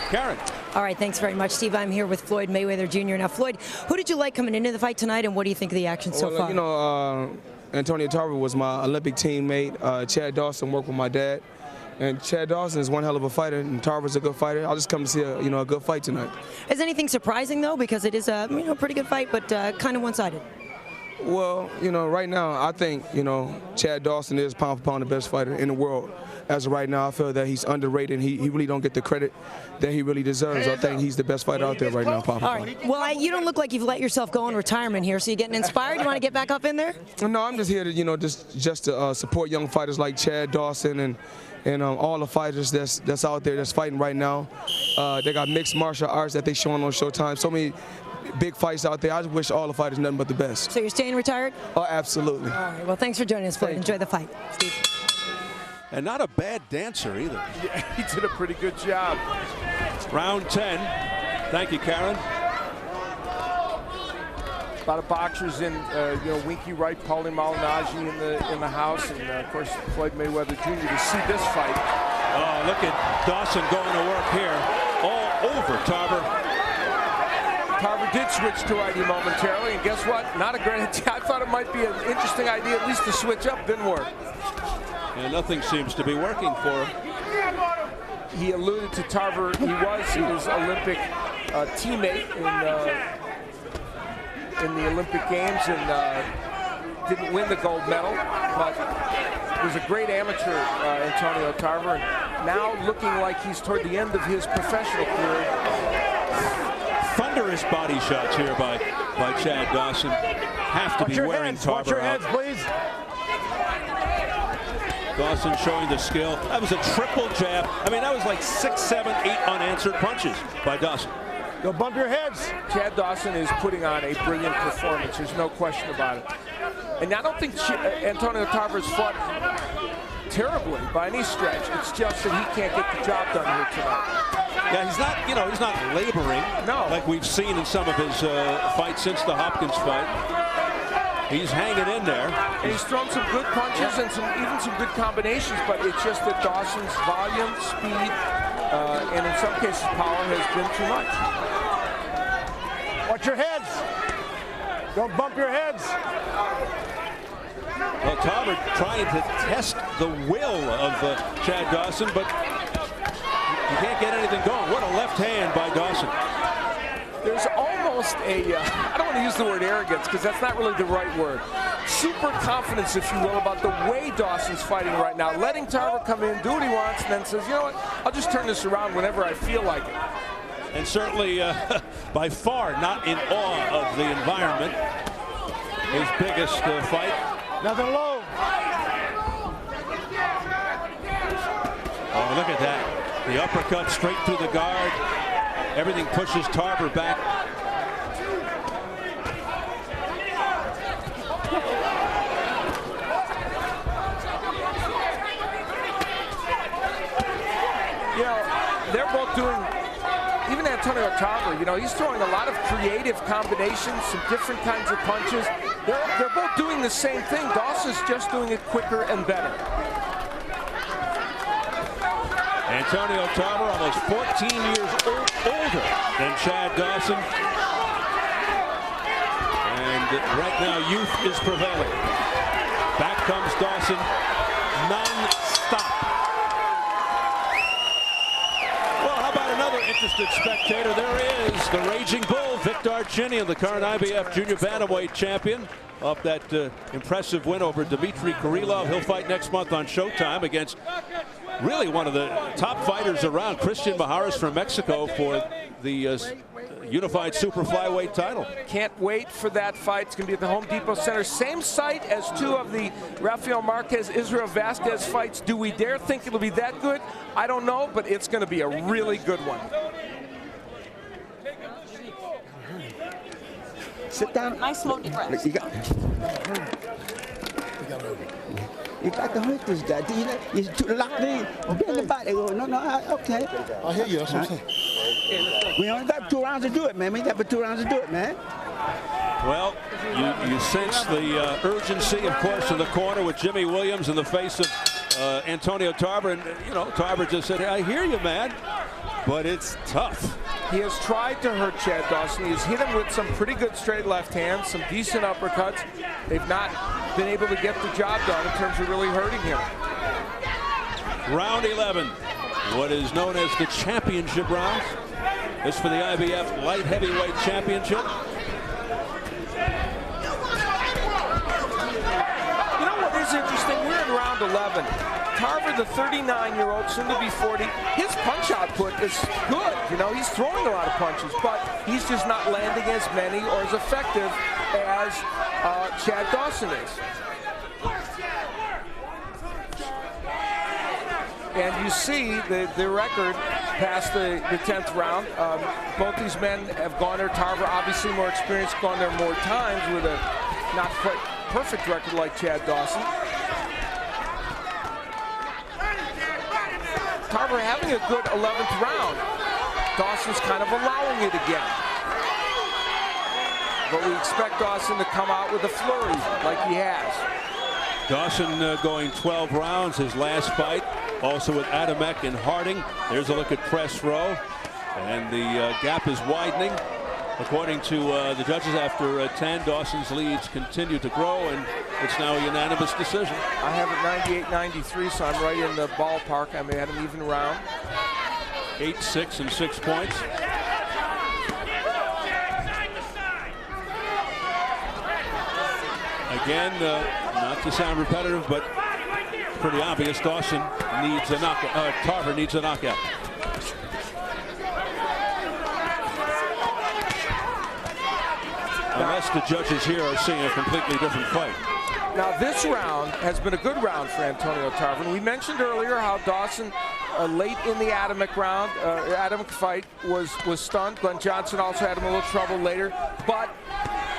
fight. Karen. All right, thanks very much, Steve. I'm here with Floyd Mayweather Jr. Now, Floyd, who did you like coming into the fight tonight, and what do you think of the action so far? You know, Antonio Tarver was my Olympic teammate. Chad Dawson worked with my dad. And Chad Dawson is one hell of a fighter, and Tarver's a good fighter. I'll just come to see a good fight tonight. Is anything surprising, though? Because it is a pretty good fight, but kind of one-sided. Well, right now, I think, Chad Dawson is pound for pound the best fighter in the world. As of right now, I feel that he's underrated. He really don't get the credit that he really deserves. I think he's the best fighter out there right now, pound for pound. All right. Well, you don't look like you've let yourself go in retirement here, so you getting inspired? You want to get back up in there? No, I'm just here to, just to support young fighters like Chad Dawson and all the fighters that's out there that's fighting right now. They got mixed martial arts that they showing on Showtime. So many big fights out there. I just wish all the fighters nothing but the best. So you're staying retired? Oh, absolutely. All right. Well, thanks for joining us, Floyd. Enjoy the fight. Steve. And not a bad dancer either. Yeah, he did a pretty good job. Round 10. Thank you, Karen. A lot of boxers in, Winky Wright, Paulie Malignaggi in the house, and of course Floyd Mayweather Jr. to see this fight. Oh, look at Dawson going to work here, all over Tarver. Tarver did switch to ID momentarily, and guess what? Not a great idea. I thought it might be an interesting idea, at least to switch up. Didn't work. And nothing seems to be working for him. He alluded to Tarver. He was his Olympic teammate in the Olympic Games and didn't win the gold medal, but was a great amateur, Antonio Tarver. And now looking like he's toward the end of his professional career. Thunderous body shots here by Chad Dawson. Have to be wearing Tarver out. Watch your heads, please. Dawson showing the skill. That was a triple jab. I mean, that was like 6, 7, 8 unanswered punches by Dawson. You'll bump your heads. Chad Dawson is putting on a brilliant performance. There's no question about it. And I don't think Antonio Tarver's fought terribly by any stretch. It's just that he can't get the job done here tonight. Yeah, he's not laboring like we've seen in some of his fights since the Hopkins fight. He's hanging in there. And he's thrown some good punches and even some good combinations, but it's just that Dawson's volume, speed, and in some cases power has been too much. Watch your heads. Don't bump your heads. Well, Tarver trying to test the will of Chad Dawson, but you can't get anything going. What a left hand by Dawson. There's almost a, I don't want to use the word arrogance because that's not really the right word. Super confidence, if you will, about the way Dawson's fighting right now. Letting Tarver come in, do what he wants, and then says, you know what, I'll just turn this around whenever I feel like it. And certainly, by far, not in awe of the environment. His biggest fight. Nothing low. Oh, look at that. The uppercut straight through the guard. Everything pushes Tarver back. They're both doing, even Antonio Tarver, he's throwing a lot of creative combinations, some different kinds of punches. They're both doing the same thing. Dawson's just doing it quicker and better. Antonio Tarver, almost 14 years older than Chad Dawson. And right now, youth is prevailing. Back comes Dawson, non-stop. Well, how about another interested spectator? There is the Raging Bull, Vic Darchinyan, the current IBF Junior Bantamweight champion. Off that impressive win over Dmitry Krylov. He'll fight next month on Showtime against really one of the top fighters around, Christian Maharis from Mexico, for the unified super flyweight title. Can't wait for that fight. It's going to be at the Home Depot Center. Same site as 2 of the Rafael Marquez, Israel Vasquez fights. Do we dare think it'll be that good? I don't know, but it's going to be a really good one. Sit down. Nice slow deep breath. You got to hurt this guy. You too locked in. Bend the body. No, okay. I hear you. That's what I'm saying. We only got 2 rounds to do it, man. We got 2 rounds to do it, man. Well, you sense the urgency, of course, in the corner with Jimmy Williams in the face of Antonio Tarver. And, Tarver just said, hey, I hear you, man. but it's tough. He has tried to hurt Chad Dawson. He's hit him with some pretty good straight left hands, some decent uppercuts. They've not been able to get the job done in terms of really hurting him. Round 11, what is known as the championship round. This for the IBF Light Heavyweight Championship. You know what is interesting? We're in round 11. Tarver, the 39-year-old, soon to be 40, his punch output is good. You know, he's throwing a lot of punches, but he's just not landing as many or as effective as Chad Dawson is. And you see the record past the 10th round. Both these men have gone there. Tarver, obviously more experienced, gone there more times with a not quite perfect record like Chad Dawson. Tarver having a good 11th round. Dawson's kind of allowing it again. But we expect Dawson to come out with a flurry like he has. Dawson going 12 rounds, his last fight. Also with Adamek and Harding. There's a look at press row. And the gap is widening. According to the judges, after 10, Dawson's leads continue to grow, and it's now a unanimous decision. I have it 98-93, so I'm right in the ballpark. I may have an even round. 8-6 and 6 points. Again, not to sound repetitive, but pretty obvious. Dawson needs a knockout. Tarver needs a knockout. Unless the judges here are seeing a completely different fight. Now this round has been a good round for Antonio Tarver. We mentioned earlier how Dawson late in the Adamek round, Adamek fight was stunned. Glenn Johnson also had him a little trouble later, but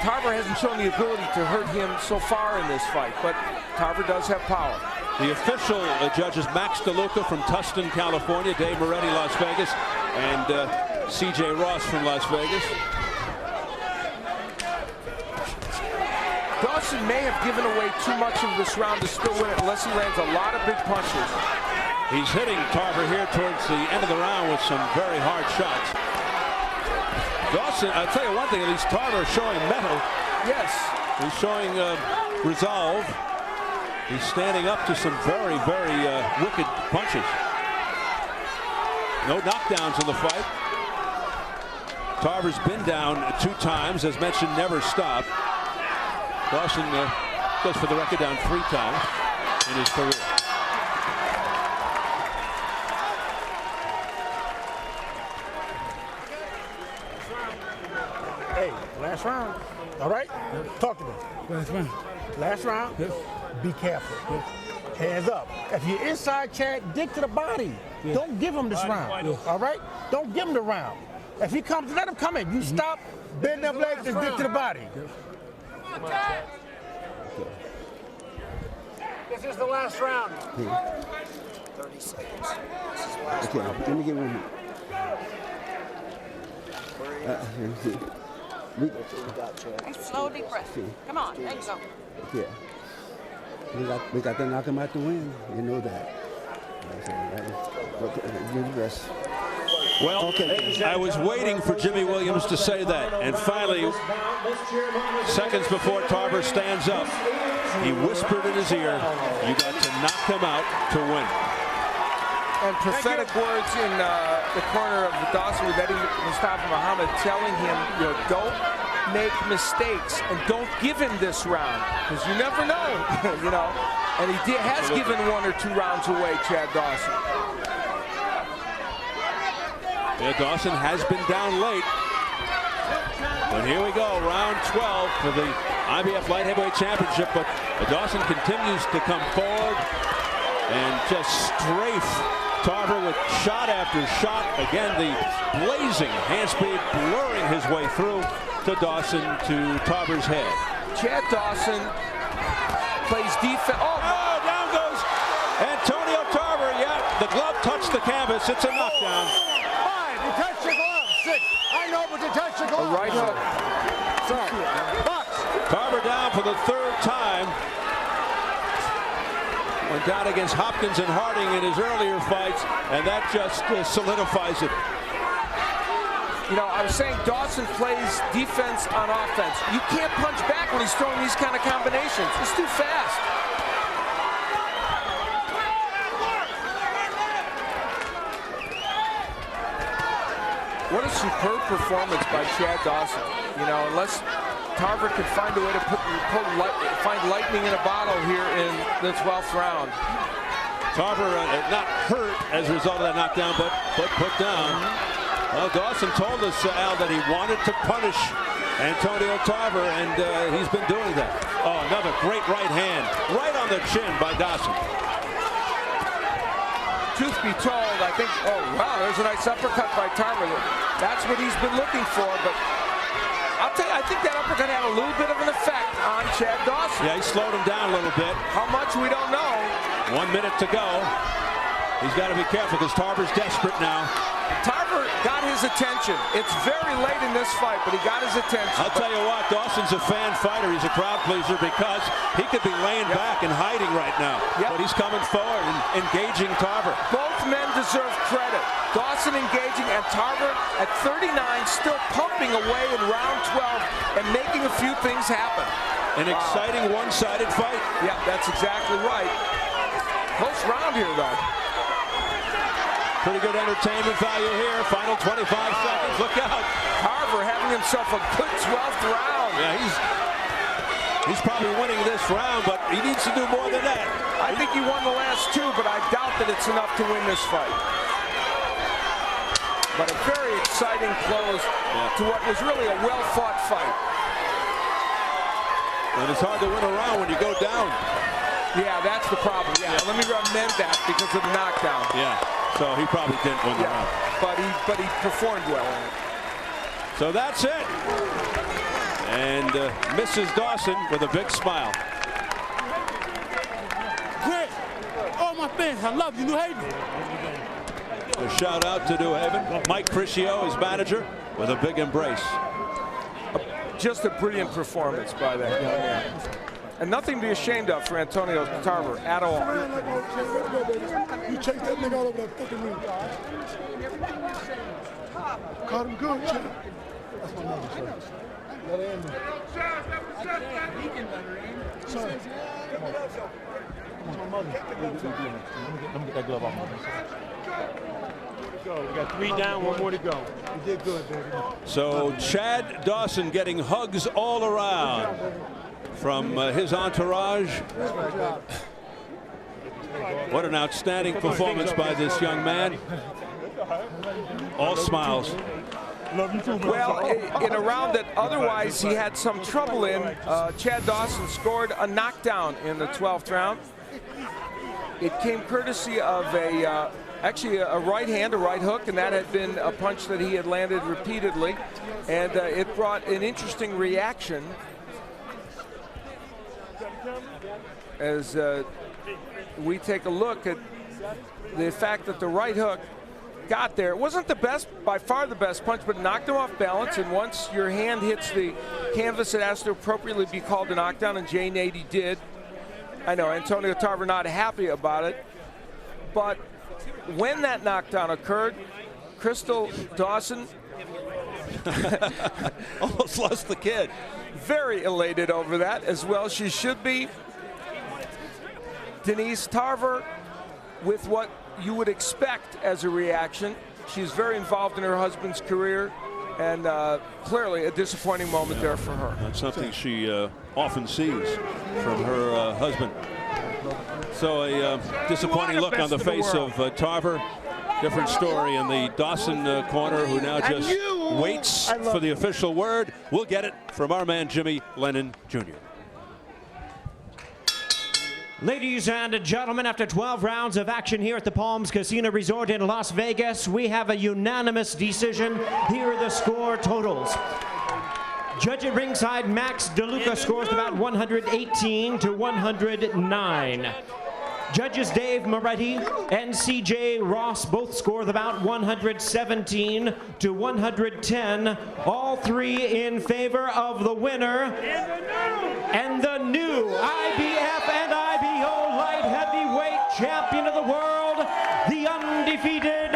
Tarver hasn't shown the ability to hurt him so far in this fight, but Tarver does have power. The official judges Max DeLuca from Tustin, California, Dave Moretti, Las Vegas, and C.J. Ross from Las Vegas. Dawson may have given away too much of this round to still win it unless he lands a lot of big punches. He's hitting Tarver here towards the end of the round with some very hard shots. Dawson, I'll tell you one thing, at least Tarver showing mettle. Yes. He's showing resolve. He's standing up to some very, very wicked punches. No knockdowns in the fight. Tarver's been down 2 times, as mentioned, never stopped. Dawson goes for the record down 3 times in his career. Hey, last round. All right? Talk to me. Last round. Last round. Yes. Be careful. Yes. Hands up. If you're inside Chad, dig to the body. Yes. Don't give him this round. Yes. All right? Don't give him the round. If he comes, let him come in. You stop, bend them legs, and dig to the body. This is the last round. 30 seconds. Okay, let me get one. Slow, deep breath. Come on, there you go. Yeah. We got to knock him out to win. You know that. Okay, rest. Well, okay. I was waiting for Jimmy Williams to say that, and finally, seconds before Tarver stands up, he whispered in his ear, "You got to knock him out to win." And prophetic words in the corner of the Dawson with Eddie Mustafa Muhammad telling him, you know, don't make mistakes and don't give him this round, because you never know, you know. And he has given 1 or 2 rounds away, Chad Dawson. Yeah, Dawson has been down late. But here we go, round 12 for the IBF Light Heavyweight Championship. But Dawson continues to come forward and just strafe Tarver with shot after shot. Again, the blazing hand speed blurring his way through to Dawson, to Tarver's head. Chad Dawson plays defense. Oh, down goes Antonio Tarver. Yeah, the glove touched the canvas. It's a knockdown. 5, you touched your glove. 6, I know, but you touched your a glove. right hook. Sorry. Box. Tarver down for the 3rd time. Went down against Hopkins and Harding in his earlier fights, and that just solidifies it. You know, I was saying Dawson plays defense on offense. You can't punch back when he's throwing these kind of combinations. It's too fast. What a superb performance by Chad Dawson. You know, unless Tarver could find a way to find lightning in a bottle here in the 12th round. Tarver not hurt as a result of that knockdown, but put down. Well, Dawson told us, Al, that he wanted to punish Antonio Tarver, and he's been doing that. Oh, another great right hand, right on the chin by Dawson. Truth be told, I think, oh, wow, there's a nice uppercut by Tarver. That's what he's been looking for, but I'll tell you, I think that uppercut had a little bit of an effect on Chad Dawson. Yeah, he slowed him down a little bit. How much, we don't know. 1 minute to go. He's got to be careful because Tarver's desperate now. Tarver got his attention. It's very late in this fight, but he got his attention. I'll tell you what, Dawson's a fan fighter. He's a crowd pleaser because he could be laying back and hiding right now. But he's coming forward and engaging Tarver. Both men deserve credit. Dawson engaging and Tarver at 39 still pumping away in round 12 and making a few things happen. An exciting one-sided fight. Yeah, that's exactly right. Close round here, though. Pretty good entertainment value here. Final 25 seconds. Look out. Tarver having himself a good 12th round. Yeah, he's probably winning this round, but he needs to do more than that. I think he won the last two, but I doubt that it's enough to win this fight. But a very exciting close to what was really a well-fought fight. And it's hard to win a round when you go down. Yeah, that's the problem. Yeah, let me amend that because of the knockdown. Yeah, so he probably didn't win the round. But he performed well in it. So that's it. And Mrs. Dawson with a big smile. Great. Oh, my fans, I love you, New Haven. A shout out to New Haven. Mike Criscio, his manager, with a big embrace. Just a brilliant performance by that young man. And nothing to be ashamed of for Antonio Tarver at all. You chase that nigga all over that fucking ring. Caught him good, Chad. That's my mother, sir. Let her in there. Sir. That's my mother. Let me get that glove off my mother. We got 3 down, 1 more to go. You did good, baby. So Chad Dawson getting hugs all around from his entourage. What an outstanding performance by this young man. All smiles. Well, in a round that otherwise he had some trouble in, Chad Dawson scored a knockdown in the 12th round. It came courtesy of actually a right hand, a right hook, and that had been a punch that he had landed repeatedly. And it brought an interesting reaction as we take a look at the fact that the right hook got there. It wasn't the best, by far the best punch, but knocked him off balance. And once your hand hits the canvas, it has to appropriately be called a knockdown, and Jay Nady did. I know Antonio Tarver not happy about it, but when that knockdown occurred, Crystal Dawson almost lost the kid. Very elated over that, as well she should be. Denise Tarver with what you would expect as a reaction. She's very involved in her husband's career, and clearly a disappointing moment there for her. That's something she often sees from her husband. So a disappointing look on the face of Tarver. Different story in the Dawson corner, who now just waits for the official word. We'll get it from our man Jimmy Lennon Jr. Ladies and gentlemen, after 12 rounds of action here at the Palms Casino Resort in Las Vegas, we have a unanimous decision. Here are the score totals. Judge at ringside, Max DeLuca scores about 118 to 109. Judges Dave Moretti and CJ Ross both score about 117 to 110. All three in favor of the winner and the new IBF and IBO Light Heavyweight Champion of the World, the undefeated